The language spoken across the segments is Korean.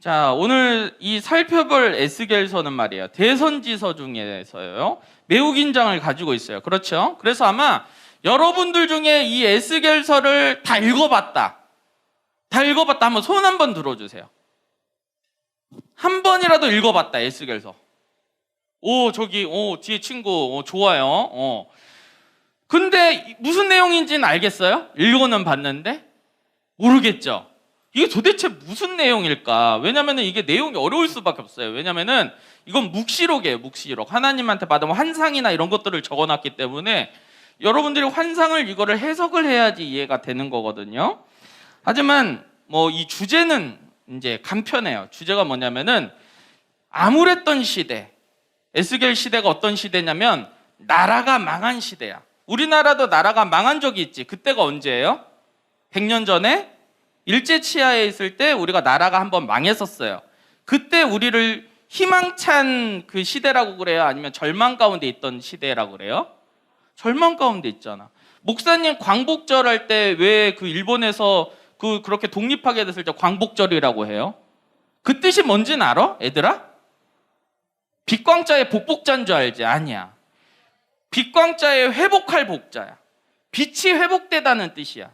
자, 오늘 이 살펴볼 에스겔서는 말이에요. 대선지서 중에서요. 매우 긴장을 가지고 있어요. 그렇죠? 그래서 아마 여러분들 중에 이 에스겔서를 다 읽어봤다. 한번 손 한번 들어주세요. 한 번이라도 읽어봤다, 에스겔서. 뒤에 친구, 좋아요. 근데 무슨 내용인지는 알겠어요? 읽어는 봤는데? 모르겠죠? 이게 도대체 무슨 내용일까? 왜냐면은 이게 내용이 어려울 수밖에 없어요. 왜냐면은 이건 묵시록이에요, 묵시록. 하나님한테 받은 환상이나 이런 것들을 적어놨기 때문에 여러분들이 환상을 이거를 해석을 해야지 이해가 되는 거거든요. 하지만 이 주제는 이제 간편해요. 주제가 뭐냐면은 암울했던 시대, 에스겔 시대가 어떤 시대냐면 나라가 망한 시대야. 우리나라도 나라가 망한 적이 있지. 그때가 언제예요? 100년 전에 일제치하에 있을 때 우리가 나라가 한번 망했었어요. 그때 우리를 희망찬 그 시대라고 그래요? 아니면 절망 가운데 있던 시대라고 그래요? 절망 가운데 있잖아. 목사님 광복절 할 때 왜 그 일본에서 그렇게 독립하게 됐을 때 광복절이라고 해요? 그 뜻이 뭔지는 알아? 애들아? 빛광자의 복복자인 줄 알지? 아니야. 빛광자의 회복할 복자야. 빛이 회복되다는 뜻이야.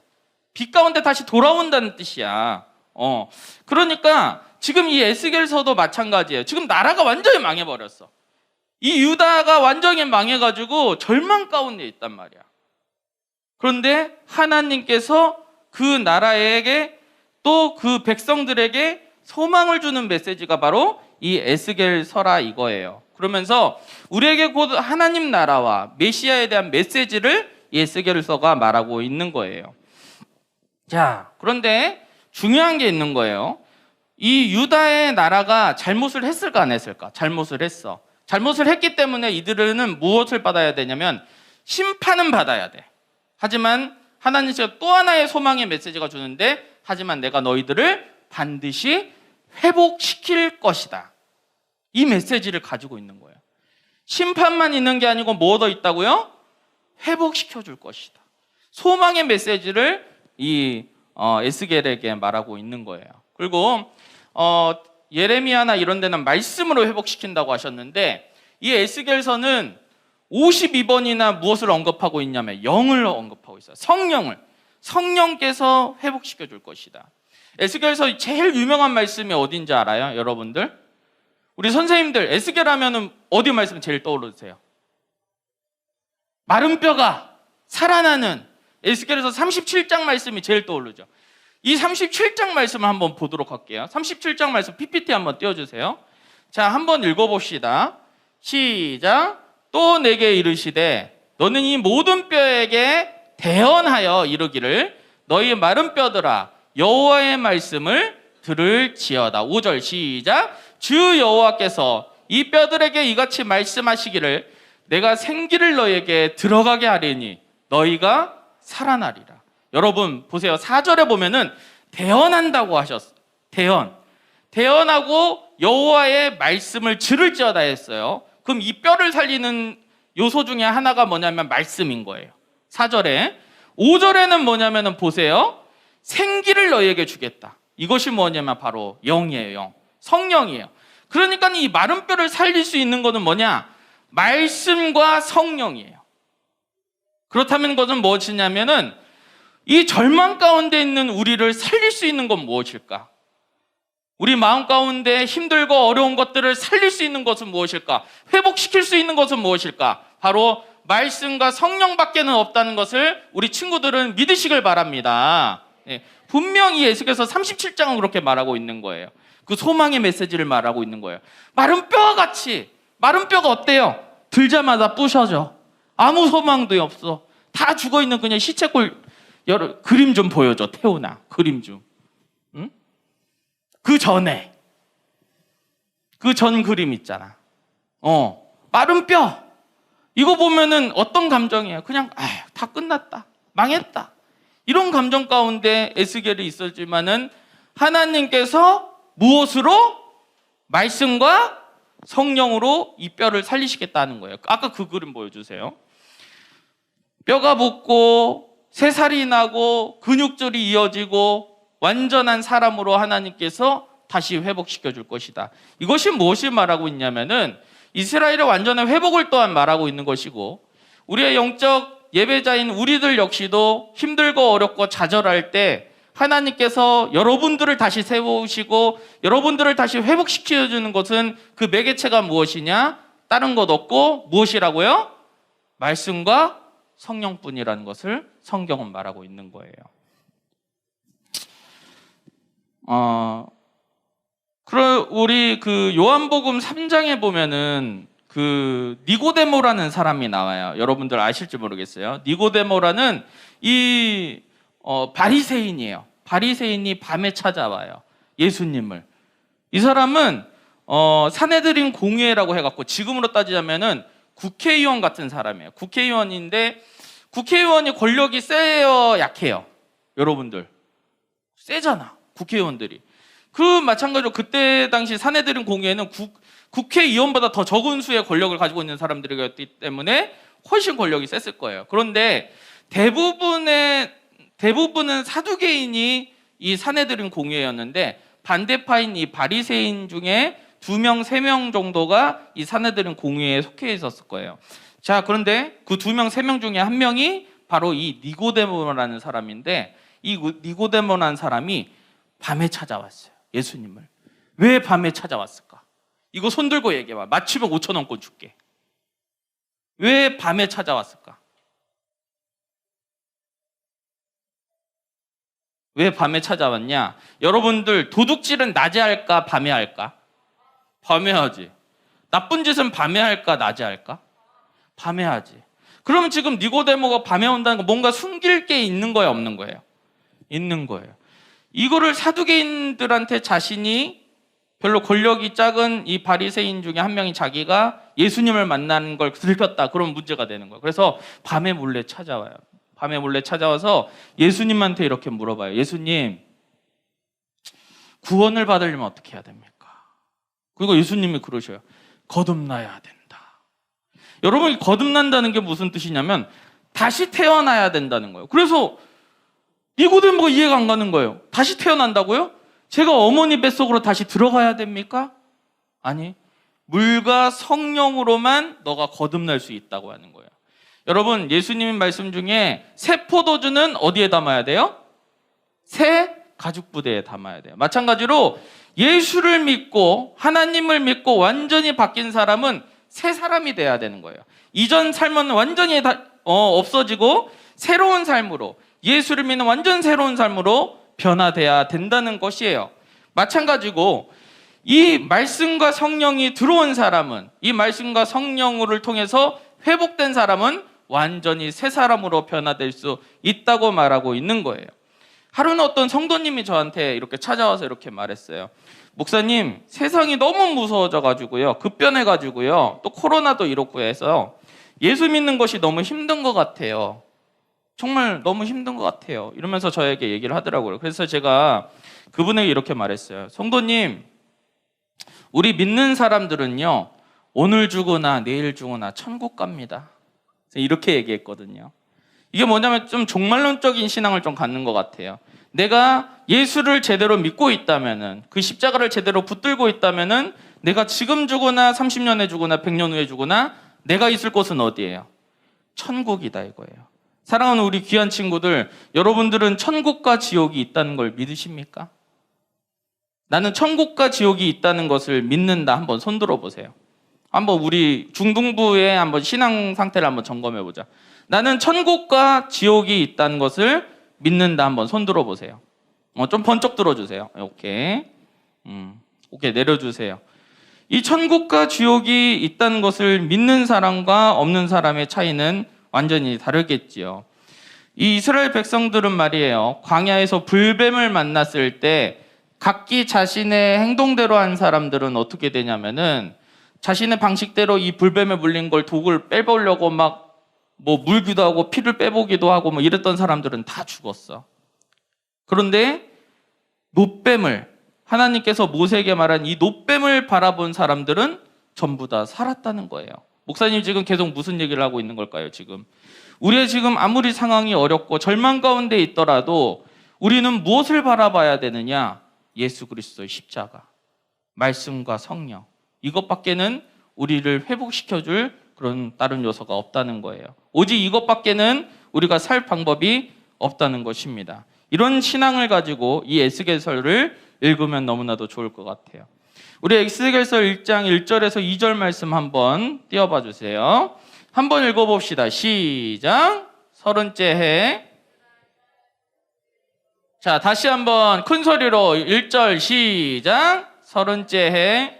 빛 가운데 다시 돌아온다는 뜻이야. 그러니까 지금 이 에스겔서도 마찬가지예요. 지금 나라가 완전히 망해버렸어. 이 유다가 완전히 망해가지고 절망 가운데 있단 말이야. 그런데 하나님께서 그 나라에게 또 그 백성들에게 소망을 주는 메시지가 바로 이 에스겔서라 이거예요. 그러면서 우리에게 곧 하나님 나라와 메시아에 대한 메시지를 이 에스겔서가 말하고 있는 거예요. 자, 그런데 중요한 게 있는 거예요. 이 유다의 나라가 잘못을 했을까 안 했을까? 잘못을 했어. 잘못을 했기 때문에 이들은 무엇을 받아야 되냐면 심판은 받아야 돼. 하지만 하나님께서 또 하나의 소망의 메시지가 주는데 하지만 내가 너희들을 반드시 회복시킬 것이다. 이 메시지를 가지고 있는 거예요. 심판만 있는 게 아니고 뭐 더 있다고요? 회복시켜 줄 것이다. 소망의 메시지를 이 에스겔에게 말하고 있는 거예요. 그리고 예레미야나 이런 데는 말씀으로 회복시킨다고 하셨는데 이 에스겔서는 52번이나 무엇을 언급하고 있냐면 영을 언급하고 있어요. 성령께서 회복시켜 줄 것이다. 에스겔서 제일 유명한 말씀이 어딘지 알아요? 여러분들? 우리 선생님들 에스겔 하면은 어디 말씀 제일 떠오르세요? 마른 뼈가 살아나는 에스겔에서 37장 말씀이 제일 떠오르죠. 이 37장 말씀을 한번 보도록 할게요. 37장 말씀 PPT 한번 띄워주세요. 자, 한번 읽어봅시다. 시작. 또 내게 이르시되 너는 이 모든 뼈에게 대언하여 이르기를 너희 마른 뼈들아 여호와의 말씀을 들을지어다. 5절 시작. 주 여호와께서 이 뼈들에게 이같이 말씀하시기를 내가 생기를 너희에게 들어가게 하리니 너희가 살아나리라. 여러분 보세요. 4절에 보면은 대언한다고 하셨어요. 대언하고 여호와의 말씀을 들을지어다 했어요. 그럼 이 뼈를 살리는 요소 중에 하나가 뭐냐면 말씀인 거예요. 4절에. 5절에는 뭐냐면은 보세요. 생기를 너희에게 주겠다. 이것이 뭐냐면 바로 영이에요. 영. 성령이에요. 그러니까 이 마른 뼈를 살릴 수 있는 것은 뭐냐? 말씀과 성령이에요. 그렇다면 그것은 무엇이냐면은 이 절망 가운데 있는 우리를 살릴 수 있는 건 무엇일까? 우리 마음 가운데 힘들고 어려운 것들을 살릴 수 있는 것은 무엇일까? 회복시킬 수 있는 것은 무엇일까? 바로 말씀과 성령밖에는 없다는 것을 우리 친구들은 믿으시길 바랍니다. 분명히 예수께서 37장은 그렇게 말하고 있는 거예요. 그 소망의 메시지를 말하고 있는 거예요. 마른 뼈와 같이. 마른 뼈가 어때요? 들자마자 부셔져. 아무 소망도 없어. 다 죽어있는 그냥 시체골. 그림 좀 보여줘. 태우나 그림 좀. 응? 그 전에 그 전 그림 있잖아. 마른 뼈. 이거 보면은 어떤 감정이에요? 그냥 다 끝났다. 망했다. 이런 감정 가운데 에스겔이 있었지만은 하나님께서 무엇으로? 말씀과 성령으로 이 뼈를 살리시겠다는 거예요. 아까 그 그림 보여주세요. 뼈가 붙고 새살이 나고 근육줄이 이어지고 완전한 사람으로 하나님께서 다시 회복시켜 줄 것이다. 이것이 무엇을 말하고 있냐면은 이스라엘의 완전한 회복을 또한 말하고 있는 것이고, 우리의 영적 예배자인 우리들 역시도 힘들고 어렵고 좌절할 때 하나님께서 여러분들을 다시 세우시고 여러분들을 다시 회복시켜 주는 것은 그 매개체가 무엇이냐? 다른 것 없고 무엇이라고요? 말씀과 성령뿐이라는 것을 성경은 말하고 있는 거예요. 우리 그 요한복음 3장에 보면은 그 니고데모라는 사람이 나와요. 여러분들 아실지 모르겠어요. 니고데모라는 이 바리새인이에요. 바리새인이 밤에 찾아와요. 예수님을. 이 사람은 산헤드린 공회라고 해갖고 지금으로 따지자면은 국회의원 같은 사람이에요. 국회의원인데 국회의원이 권력이 세요, 약해요? 여러분들 세잖아, 국회의원들이. 그 마찬가지로 그때 당시 산헤드린 공회에는 국회의원보다 더 적은 수의 권력을 가지고 있는 사람들이었기 때문에 훨씬 권력이 셌을 거예요. 그런데 대부분은 사두개인이 이 산헤드린 공회였는데 반대파인 이 바리새인 중에 2명, 3명 정도가 이 산헤드린 공회에 속해 있었을 거예요. 자, 그런데 그 2명, 3명 중에 한 명이 바로 이 니고데모라는 사람인데, 이 니고데모라는 사람이 밤에 찾아왔어요. 예수님을. 왜 밤에 찾아왔을까? 이거 손들고 얘기해봐. 맞추면 5,000원권 줄게. 왜 밤에 찾아왔을까? 왜 밤에 찾아왔냐? 여러분들 도둑질은 낮에 할까 밤에 할까? 밤에 하지. 나쁜 짓은 밤에 할까 낮에 할까? 밤에 하지. 그러면 지금 니고데모가 밤에 온다는 건 뭔가 숨길 게 있는 거예요, 없는 거예요? 있는 거예요. 이거를 사두개인들한테 자신이 별로 권력이 작은 이 바리새인 중에 한 명이 자기가 예수님을 만나는 걸 들켰다. 그러면 문제가 되는 거예요. 그래서 밤에 몰래 찾아와요. 밤에 몰래 찾아와서 예수님한테 이렇게 물어봐요. 예수님, 구원을 받으려면 어떻게 해야 됩니까? 그리고 예수님이 그러셔요. 거듭나야 된다. 여러분, 거듭난다는 게 무슨 뜻이냐면 다시 태어나야 된다는 거예요. 그래서 니고데모가 이해가 안 가는 거예요. 다시 태어난다고요? 제가 어머니 뱃속으로 다시 들어가야 됩니까? 아니, 물과 성령으로만 너가 거듭날 수 있다고 하는 거예요. 여러분, 예수님 말씀 중에 새 포도주는 어디에 담아야 돼요? 새 가죽 부대에 담아야 돼요. 마찬가지로 예수를 믿고 하나님을 믿고 완전히 바뀐 사람은 새 사람이 돼야 되는 거예요. 이전 삶은 완전히 없어지고 새로운 삶으로, 예수를 믿는 완전 새로운 삶으로 변화돼야 된다는 것이에요. 마찬가지고 이 말씀과 성령이 들어온 사람은, 이 말씀과 성령을 통해서 회복된 사람은 완전히 새 사람으로 변화될 수 있다고 말하고 있는 거예요. 하루는 어떤 성도님이 저한테 이렇게 찾아와서 이렇게 말했어요. 목사님, 세상이 너무 무서워져가지고요, 급변해가지고요, 또 코로나도 이렇고 해서 예수 믿는 것이 너무 힘든 것 같아요. 정말 너무 힘든 것 같아요. 이러면서 저에게 얘기를 하더라고요. 그래서 제가 그분에게 이렇게 말했어요. 성도님, 우리 믿는 사람들은요, 오늘 죽으나 내일 죽으나 천국 갑니다. 이렇게 얘기했거든요. 이게 뭐냐면 좀 종말론적인 신앙을 좀 갖는 것 같아요. 내가 예수를 제대로 믿고 있다면은, 그 십자가를 제대로 붙들고 있다면은 내가 지금 죽으나 30년에 죽으나 100년 후에 죽으나 내가 있을 곳은 어디예요? 천국이다 이거예요. 사랑하는 우리 귀한 친구들, 여러분들은 천국과 지옥이 있다는 걸 믿으십니까? 나는 천국과 지옥이 있다는 것을 믿는다. 한번 손들어 보세요. 한번 우리 중등부의 한번 신앙 상태를 한번 점검해 보자. 나는 천국과 지옥이 있다는 것을 믿는다. 한번 손들어 보세요. 좀 번쩍 들어주세요. 오케이. 오케이, 내려주세요. 이 천국과 지옥이 있다는 것을 믿는 사람과 없는 사람의 차이는 완전히 다르겠지요. 이 이스라엘 백성들은 말이에요, 광야에서 불뱀을 만났을 때 각기 자신의 행동대로 한 사람들은 어떻게 되냐면은 자신의 방식대로 이 불뱀에 물린 걸 독을 빼보려고 막 뭐 물기도 하고 피를 빼보기도 하고 뭐 이랬던 사람들은 다 죽었어. 그런데 놋뱀을, 하나님께서 모세에게 말한 이 놋뱀을 바라본 사람들은 전부 다 살았다는 거예요. 목사님 지금 계속 무슨 얘기를 하고 있는 걸까요? 지금 우리의 지금 아무리 상황이 어렵고 절망 가운데 있더라도 우리는 무엇을 바라봐야 되느냐? 예수 그리스도의 십자가, 말씀과 성령, 이것밖에는 우리를 회복시켜줄 그런 다른 요소가 없다는 거예요. 오직 이것밖에는 우리가 살 방법이 없다는 것입니다. 이런 신앙을 가지고 이 에스겔서를 읽으면 너무나도 좋을 것 같아요. 우리 에스겔서 1장 1절에서 2절 말씀 한번 띄워봐 주세요. 한번 읽어봅시다. 시작. 30째 해. 자, 다시 한번 큰 소리로 1절 시작. 30째 해.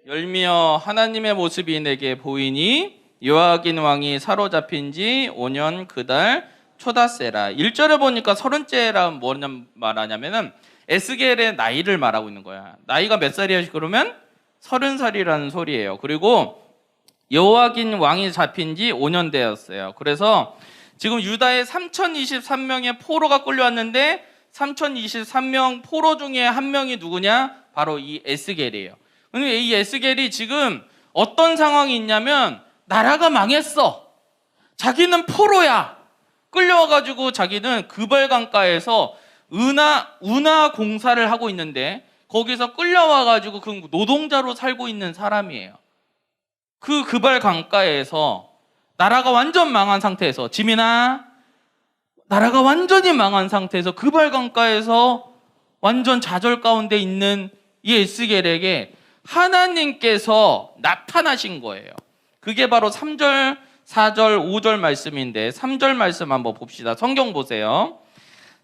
열미어 하나님의 모습이 내게 보이니 요아긴 왕이 사로잡힌 지 5년 그달 초다세라. 1절에 보니까 30째라 뭐냐 말하냐면은 에스겔의 나이를 말하고 있는 거야. 나이가 몇 살이야? 그러면 30살이라는 소리예요. 그리고 요아긴 왕이 잡힌 지 5년 되었어요. 그래서 지금 유다에 3023명의 포로가 끌려왔는데 3023명 포로 중에 한 명이 누구냐? 바로 이 에스겔이에요. 근데 이 에스겔이 지금 어떤 상황이 있냐면 나라가 망했어. 자기는 포로야. 끌려와가지고 자기는 그발강가에서 운하 공사를 하고 있는데 거기서 끌려와가지고 그 노동자로 살고 있는 사람이에요. 그 그발강가에서 나라가 완전 망한 상태에서, 지민아, 나라가 완전히 망한 상태에서 그발강가에서 완전 좌절 가운데 있는 이 에스겔에게 하나님께서 나타나신 거예요. 그게 바로 3절, 4절, 5절 말씀인데 3절 말씀 한번 봅시다. 성경 보세요.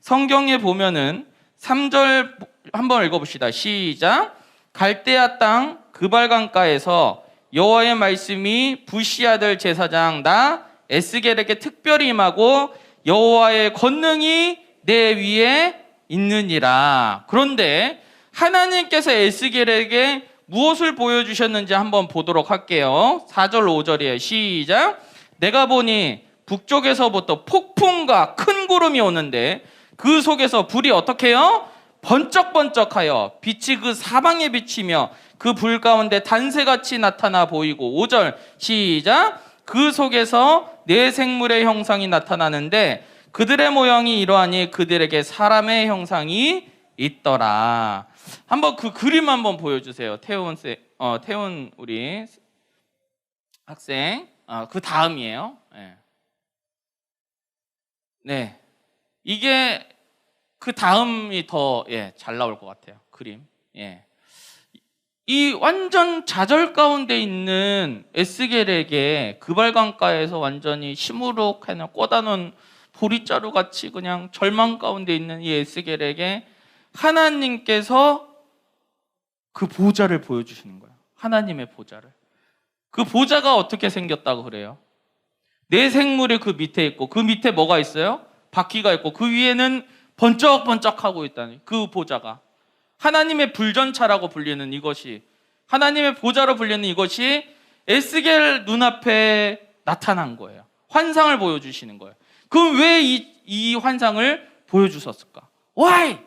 성경에 보면은 3절 한번 읽어봅시다. 시작. 갈대아 땅 그발강가에서 여호와의 말씀이 부시 아들 제사장 나 에스겔에게 특별히 임하고 여호와의 권능이 내 위에 있느니라. 그런데 하나님께서 에스겔에게 무엇을 보여주셨는지 한번 보도록 할게요. 4절 5절이에요. 시작. 내가 보니 북쪽에서부터 폭풍과 큰 구름이 오는데 그 속에서 불이 어떻게 해요? 번쩍번쩍하여 빛이 그 사방에 비치며 그 불 가운데 단새같이 나타나 보이고 5절 시작. 그 속에서 네 생물의 형상이 나타나는데 그들의 모양이 이러하니 그들에게 사람의 형상이 있더라. 한번 그 그림 한번 보여주세요. 태훈 우리 학생. 그 다음이에요. 네. 이게 그 다음이 더 잘 나올 것 같아요. 그림. 이 완전 좌절 가운데 있는 에스겔에게 그발강가에서 완전히 시무룩해서 꽂아놓은 보리자루 같이 그냥 절망 가운데 있는 이 에스겔에게 하나님께서 그 보좌를 보여주시는 거예요. 하나님의 보좌를. 그 보좌가 어떻게 생겼다고 그래요? 네 생물이 그 밑에 있고 그 밑에 뭐가 있어요? 바퀴가 있고 그 위에는 번쩍번쩍하고 있다니. 그 보좌가 하나님의 불전차라고 불리는 이것이, 하나님의 보좌로 불리는 이것이 에스겔 눈앞에 나타난 거예요. 환상을 보여주시는 거예요. 그럼 왜 이 환상을 보여주셨을까? Why?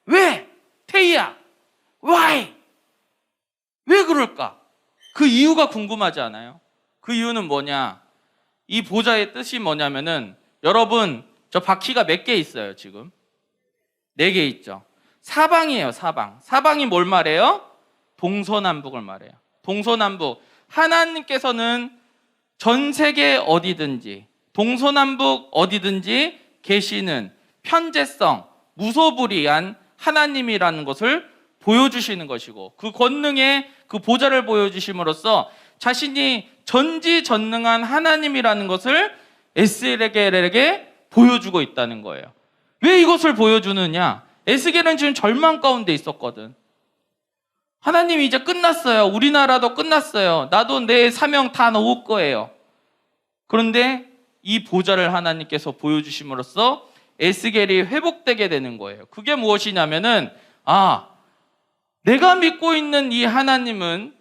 왜? 태희야, why? 왜 그럴까? 그 이유가 궁금하지 않아요? 그 이유는 뭐냐? 이 보좌의 뜻이 뭐냐면은, 여러분 저 바퀴가 몇 개 있어요? 지금 4개 있죠. 사방이에요. 사방이 뭘 말해요? 동서남북을 말해요. 동서남북. 하나님께서는 전 세계 어디든지, 동서남북 어디든지 계시는 편재성, 무소불위한 하나님이라는 것을 보여주시는 것이고, 그 권능의 그 보좌를 보여주심으로써 자신이 전지전능한 하나님이라는 것을 에스겔에게 보여주고 있다는 거예요. 왜 이것을 보여주느냐? 에스겔은 지금 절망 가운데 있었거든. 하나님 이제 끝났어요. 우리나라도 끝났어요. 나도 내 사명 다 놓을 거예요. 그런데 이 보좌를 하나님께서 보여주심으로써 에스겔이 회복되게 되는 거예요. 그게 무엇이냐면은, 내가 믿고 있는 이 하나님은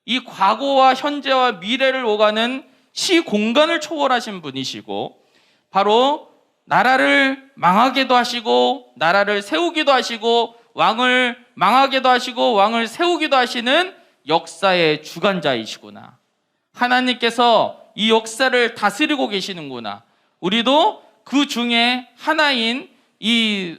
이 과거와 현재와 미래를 오가는 시공간을 초월하신 분이시고, 바로 나라를 망하게도 하시고 나라를 세우기도 하시고 왕을 망하게도 하시고 왕을 세우기도 하시는 역사의 주관자이시구나. 하나님께서 이 역사를 다스리고 계시는구나. 우리도 그 중에 하나인 이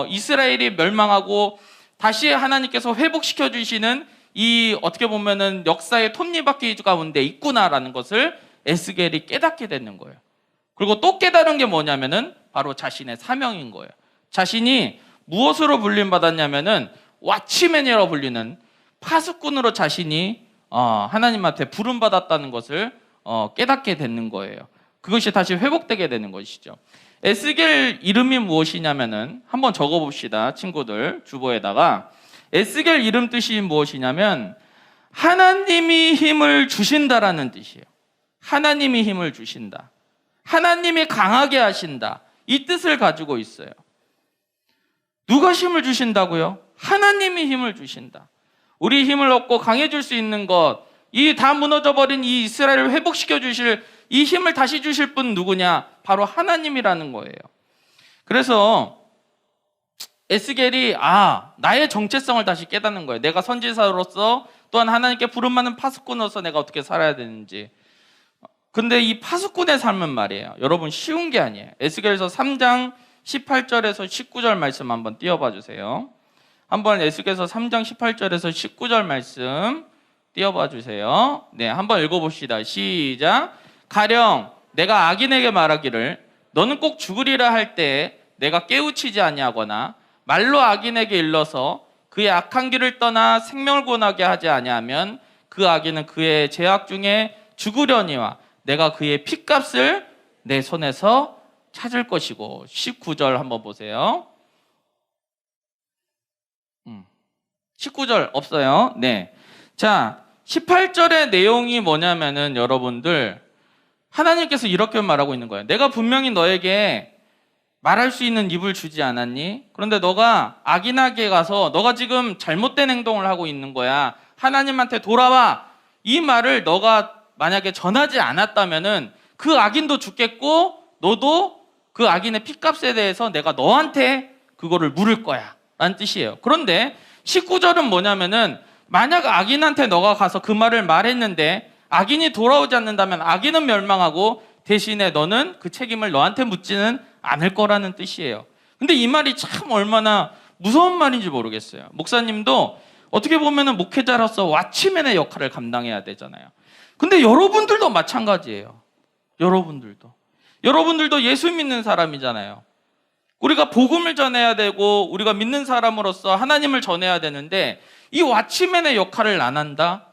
이스라엘이 멸망하고 다시 하나님께서 회복시켜 주시는 이 어떻게 보면은 역사의 톱니바퀴 가운데 있구나라는 것을 에스겔이 깨닫게 되는 거예요. 그리고 또 깨달은 게 뭐냐면은 바로 자신의 사명인 거예요. 자신이 무엇으로 불림받았냐면은 왓치맨이라고 불리는 파수꾼으로 자신이 하나님한테 부름받았다는 것을 깨닫게 되는 거예요. 그것이 다시 회복되게 되는 것이죠. 에스겔 이름이 무엇이냐면은 한번 적어봅시다, 친구들. 주보에다가 에스겔 이름 뜻이 무엇이냐면 하나님이 힘을 주신다라는 뜻이에요. 하나님이 힘을 주신다. 하나님이 강하게 하신다. 이 뜻을 가지고 있어요. 누가 힘을 주신다고요? 하나님이 힘을 주신다. 우리 힘을 얻고 강해질 수 있는 것, 이 다 무너져버린 이 이스라엘을 회복시켜 주실 이 힘을 다시 주실 분 누구냐? 바로 하나님이라는 거예요. 그래서 에스겔이 나의 정체성을 다시 깨닫는 거예요. 내가 선지자로서 또한 하나님께 부름받는 파수꾼으로서 내가 어떻게 살아야 되는지. 근데 이 파수꾼의 삶은 말이에요, 여러분 쉬운 게 아니에요. 에스겔서 3장 18절에서 19절 말씀 한번 띄워봐 주세요. 한번 에스겔서 3장 18절에서 19절 말씀 띄워봐 주세요. 네, 한번 읽어봅시다. 시작. 가령 내가 악인에게 말하기를 너는 꼭 죽으리라 할 때 내가 깨우치지 아니하거나 말로 악인에게 일러서 그의 악한 길을 떠나 생명을 구원하게 하지 아니하면 그 악인은 그의 죄악 중에 죽으려니와 내가 그의 핏값을 내 손에서 찾을 것이고. 19절 한번 보세요. 19절 없어요. 네. 자, 18절의 내용이 뭐냐면은 여러분들 하나님께서 이렇게 말하고 있는 거예요. 내가 분명히 너에게 말할 수 있는 입을 주지 않았니? 그런데 너가 악인에게 가서 너가 지금 잘못된 행동을 하고 있는 거야. 하나님한테 돌아와. 이 말을 너가 만약에 전하지 않았다면은 그 악인도 죽겠고 너도 그 악인의 핏값에 대해서 내가 너한테 그거를 물을 거야 라는 뜻이에요. 그런데 19절은 뭐냐면은 만약 악인한테 너가 가서 그 말을 말했는데 악인이 돌아오지 않는다면 악인은 멸망하고 대신에 너는 그 책임을 너한테 묻지는 않을 거라는 뜻이에요. 근데 이 말이 참 얼마나 무서운 말인지 모르겠어요. 목사님도 어떻게 보면은 목회자로서 왓치맨의 역할을 감당해야 되잖아요. 근데 여러분들도 마찬가지예요. 여러분들도 예수 믿는 사람이잖아요. 우리가 복음을 전해야 되고 우리가 믿는 사람으로서 하나님을 전해야 되는데 이 왓치맨의 역할을 안 한다?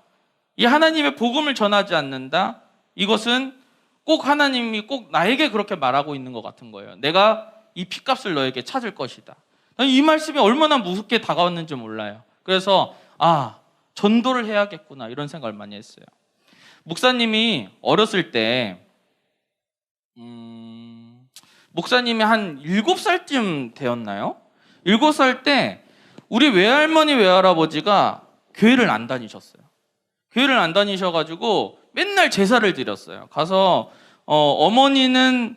이 하나님의 복음을 전하지 않는다? 이것은 꼭 하나님이 꼭 나에게 그렇게 말하고 있는 것 같은 거예요. 내가 이 핏값을 너에게 찾을 것이다. 이 말씀이 얼마나 무섭게 다가왔는지 몰라요. 그래서 전도를 해야겠구나 이런 생각을 많이 했어요. 목사님이 어렸을 때 목사님이 한 7살쯤 되었나요? 7살 때 우리 외할머니 외할아버지가 교회를 안 다니셨어요. 교회를 안 다니셔가지고 맨날 제사를 드렸어요. 가서 어머니는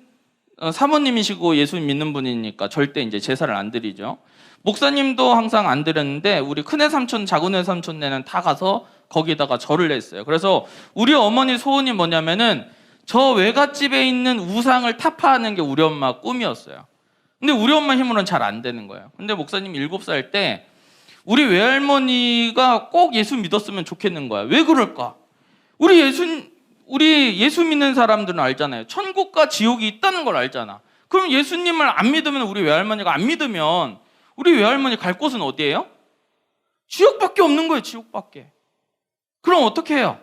사모님이시고 예수 믿는 분이니까 절대 이제 제사를 안 드리죠. 목사님도 항상 안 드렸는데 우리 큰애 삼촌, 작은애 삼촌네는 다 가서 거기다가 절을 했어요. 그래서 우리 어머니 소원이 뭐냐면은 저 외갓집에 있는 우상을 타파하는 게 우리 엄마 꿈이었어요. 근데 우리 엄마 힘으로는 잘 안 되는 거예요. 근데 목사님 7살 때 우리 외할머니가 꼭 예수 믿었으면 좋겠는 거야. 왜 그럴까? 우리 예수 믿는 사람들은 알잖아요. 천국과 지옥이 있다는 걸 알잖아. 그럼 예수님을 안 믿으면 우리 외할머니가 안 믿으면 우리 외할머니 갈 곳은 어디예요? 지옥밖에 없는 거예요. 지옥밖에. 그럼 어떻게 해요?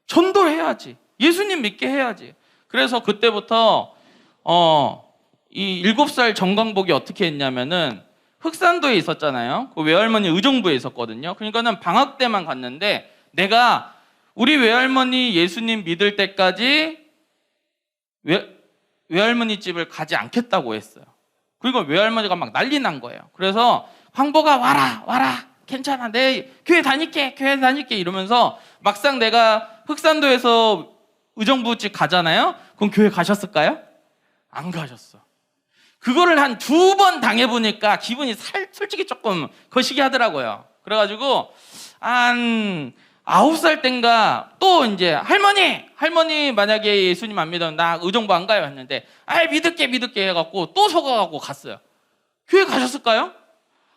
전도를 해야지. 예수님 믿게 해야지. 그래서 그때부터 이 7살 정광복이 어떻게 했냐면은 흑산도에 있었잖아요. 그 외할머니 의정부에 있었거든요. 그러니까는 방학 때만 갔는데 내가 우리 외할머니 예수님 믿을 때까지 외할머니 집을 가지 않겠다고 했어요. 그리고 외할머니가 막 난리 난 거예요. 그래서 황보가 와라 괜찮아 내 교회 다닐게 이러면서 막상 내가 흑산도에서 의정부 집 가잖아요. 그럼 교회 가셨을까요? 안 가셨어. 그거를 한 2번 당해보니까 기분이 솔직히 조금 거시기 하더라고요. 그래가지고 한 9살 땐가 또 이제 할머니 만약에 예수님 안 믿으면 나 의정부 안 가요 했는데 믿을게 해갖고 또 속아갖고 갔어요. 교회 가셨을까요?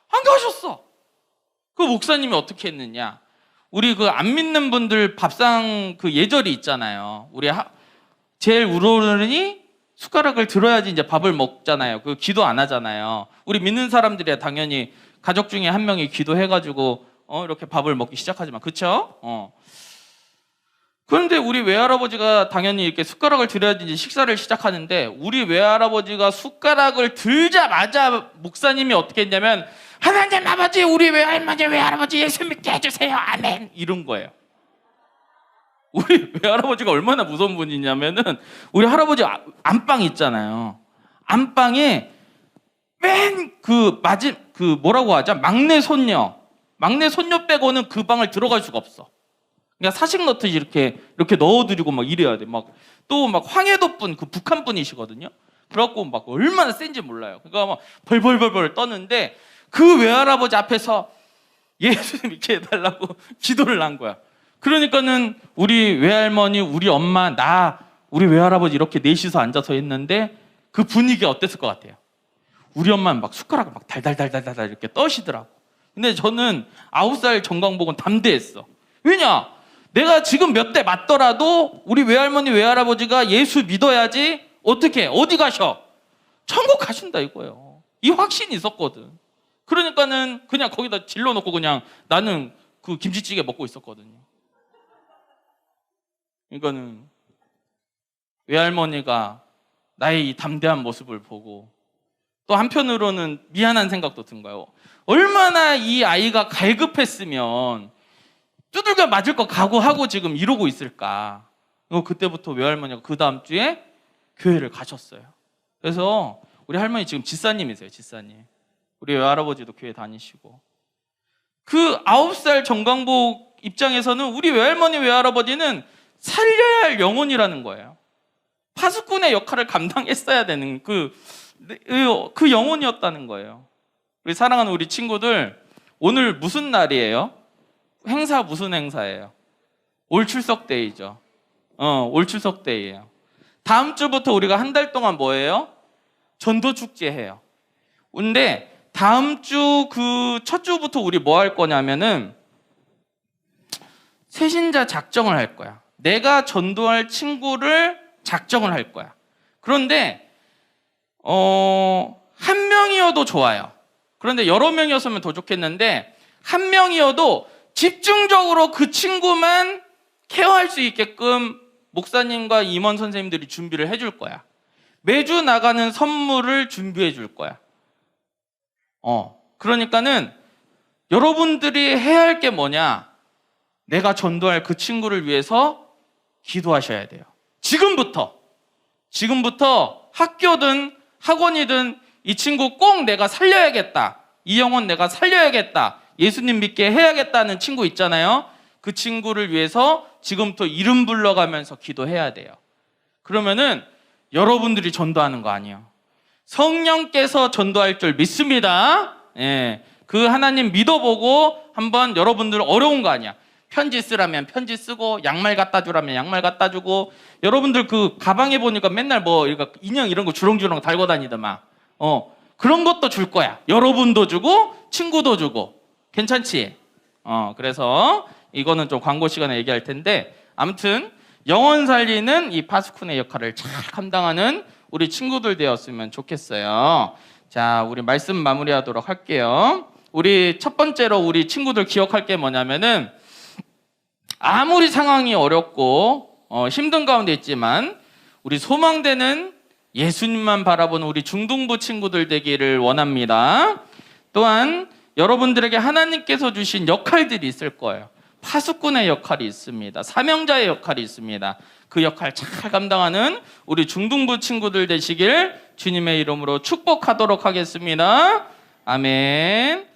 안 가셨어. 그 목사님이 어떻게 했느냐? 우리 그 안 믿는 분들 밥상 그 예절이 있잖아요. 제일 우러르니 숟가락을 들어야지 이제 밥을 먹잖아요. 그 기도 안 하잖아요. 우리 믿는 사람들이야 당연히 가족 중에 한 명이 기도해가지고 이렇게 밥을 먹기 시작하지만, 그쵸? 그런데 우리 외할아버지가 당연히 이렇게 숟가락을 들어야지 이제 식사를 시작하는데, 우리 외할아버지가 숟가락을 들자마자 목사님이 어떻게 했냐면, 하나님 아버지, 우리 외할아버지 예수 믿게 해주세요. 아멘. 이런 거예요. 우리 외할아버지가 얼마나 무서운 분이냐면은, 우리 할아버지 안방 있잖아요. 안방에 뭐라고 하죠? 막내 손녀 빼고는 그 방을 들어갈 수가 없어. 그러니까 사식 넣듯이 이렇게 넣어드리고 막 이래야 돼. 또 황해도 분, 그 북한 분이시거든요. 그래갖고 막 얼마나 센지 몰라요. 그러니까 막 벌벌벌 떠는데, 그 외할아버지 앞에서 예수 믿게 해달라고 기도를 한 거야. 그러니까는 우리 외할머니, 우리 엄마, 우리 외할아버지 이렇게 넷이서 앉아서 했는데, 그 분위기가 어땠을 것 같아요? 우리 엄마는 막 숟가락을 막 달달달달달 이렇게 떠시더라고. 근데 저는 9살 정광복은 담대했어. 왜냐? 내가 지금 몇 대 맞더라도 우리 외할머니, 외할아버지가 예수 믿어야지. 어떻게? 어디 가셔? 천국 가신다 이거예요. 이 확신이 있었거든. 그러니까는 그냥 거기다 질러놓고 그냥 나는 그 김치찌개 먹고 있었거든요. 그러니까는 외할머니가 나의 이 담대한 모습을 보고, 또 한편으로는 미안한 생각도 든 거예요. 얼마나 이 아이가 갈급했으면 두들겨 맞을 거 각오하고 지금 이러고 있을까. 그때부터 외할머니가 그 다음 주에 교회를 가셨어요. 그래서 우리 할머니 지금 집사님이세요. 집사님. 우리 외할아버지도 교회 다니시고. 그 9살 정광복 입장에서는 우리 외할머니, 외할아버지는 살려야 할 영혼이라는 거예요. 파수꾼의 역할을 감당했어야 되는 그 영혼이었다는 거예요. 우리 사랑하는 우리 친구들, 오늘 무슨 날이에요? 행사 무슨 행사예요? 올 출석데이죠. 올 출석데이예요. 다음 주부터 우리가 한 달 동안 뭐예요? 전도축제 해요. 근데 다음 주 그 첫 주부터 우리 뭐 할 거냐면은 새신자 작정을 할 거야. 내가 전도할 친구를 작정을 할 거야. 그런데 한 명이어도 좋아요. 그런데 여러 명이었으면 더 좋겠는데, 한 명이어도 집중적으로 그 친구만 케어할 수 있게끔 목사님과 임원 선생님들이 준비를 해줄 거야. 매주 나가는 선물을 준비해 줄 거야. 그러니까는 여러분들이 해야 할 게 뭐냐? 내가 전도할 그 친구를 위해서 기도하셔야 돼요. 지금부터 학교든 학원이든 이 친구 꼭 내가 살려야겠다. 이 영혼 내가 살려야겠다. 예수님 믿게 해야겠다는 친구 있잖아요. 그 친구를 위해서 지금부터 이름 불러가면서 기도해야 돼요. 그러면은 여러분들이 전도하는 거 아니에요. 성령께서 전도할 줄 믿습니다. 예, 그 하나님 믿어보고 한번 여러분들 어려운 거 아니야. 편지 쓰라면 편지 쓰고, 양말 갖다 주라면 양말 갖다 주고, 여러분들 그 가방에 보니까 맨날 뭐 인형 이런 거 주렁주렁 달고 다니더만. 그런 것도 줄 거야. 여러분도 주고 친구도 주고. 괜찮지? 그래서 이거는 좀 광고 시간에 얘기할 텐데, 아무튼 영혼 살리는 이 파수꾼의 역할을 잘 감당하는 우리 친구들 되었으면 좋겠어요. 자, 우리 말씀 마무리하도록 할게요. 우리 첫 번째로 우리 친구들 기억할 게 뭐냐면은, 아무리 상황이 어렵고 힘든 가운데 있지만 우리 소망되는 예수님만 바라보는 우리 중등부 친구들 되기를 원합니다. 또한 여러분들에게 하나님께서 주신 역할들이 있을 거예요. 파수꾼의 역할이 있습니다. 사명자의 역할이 있습니다. 그 역할 잘 감당하는 우리 중등부 친구들 되시길 주님의 이름으로 축복하도록 하겠습니다. 아멘.